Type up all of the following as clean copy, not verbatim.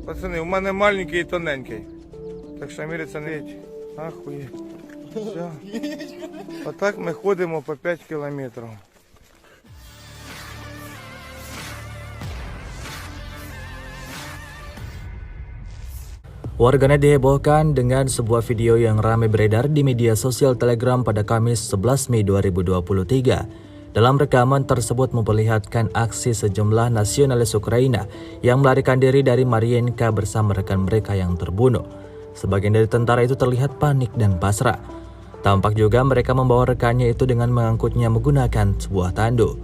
Пацани, у мене маленький і тоненький. Так що міряться не йдіть. Ахує. Все. Отак ми ходимо по 5 кілометрів. Warganet dihebohkan dengan sebuah video yang ramai beredar di media sosial Telegram pada Kamis 11 Mei 2023. Dalam rekaman tersebut memperlihatkan aksi sejumlah nasionalis Ukraina yang melarikan diri dari Mariinka bersama rekan mereka yang terbunuh. Sebagian dari tentara itu terlihat panik dan pasrah. Tampak juga mereka membawa rekannya itu dengan mengangkutnya menggunakan sebuah tandu.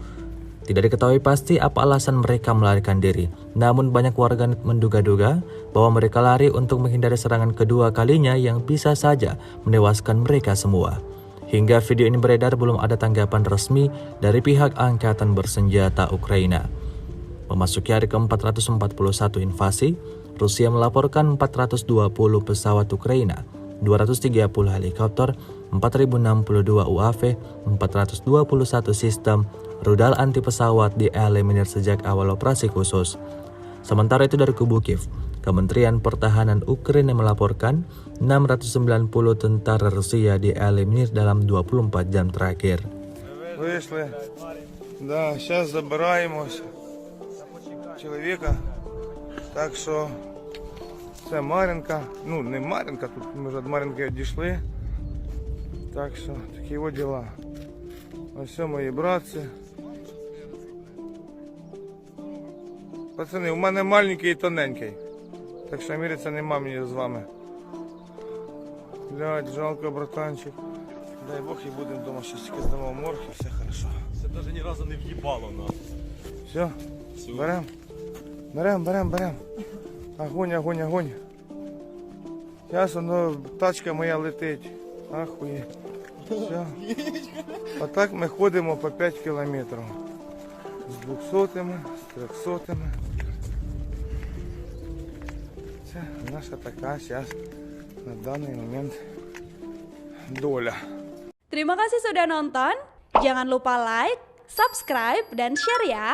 Tidak diketahui pasti apa alasan mereka melarikan diri, namun banyak warganet menduga-duga bahwa mereka lari untuk menghindari serangan kedua kalinya yang bisa saja menewaskan mereka semua. Hingga video ini beredar belum ada tanggapan resmi dari pihak Angkatan Bersenjata Ukraina. Memasuki hari ke-441 invasi, Rusia melaporkan 420 pesawat Ukraina, 230 helikopter, 4062 UAV, 421 sistem rudal anti pesawat dieliminir sejak awal operasi khusus. Sementara itu dari kubu Kiev, Kementerian Pertahanan Ukraina melaporkan 690 tentara Rusia dieliminir dalam 24 jam terakhir. Вийшли. Да, зараз забираємо чоловіка. Так що це Мар'їнка. Ну, не Мар'їнка, тут ми вже від Мар'їнки відійшли. Так що такі от діла. Ось мої братці. Пацани, у мене маленький і тоненький. Так що міряться нема мені з вами. Блядь, жалко, братанчик. Дай Бог і будемо вдома щось тільки здамо морг і все хорошо. Це навіть ні разу не в'їбало нас. Все, берем. Берем. Огонь, огонь, огонь. Зараз воно, тачка моя летить. Ахує. Все. Отак ми ходимо по 5 кілометрів. З 200-ми, з 300-ми. Це наша така зараз на даний момент доля. Terima kasih sudah nonton. Jangan lupa like, subscribe, dan share ya.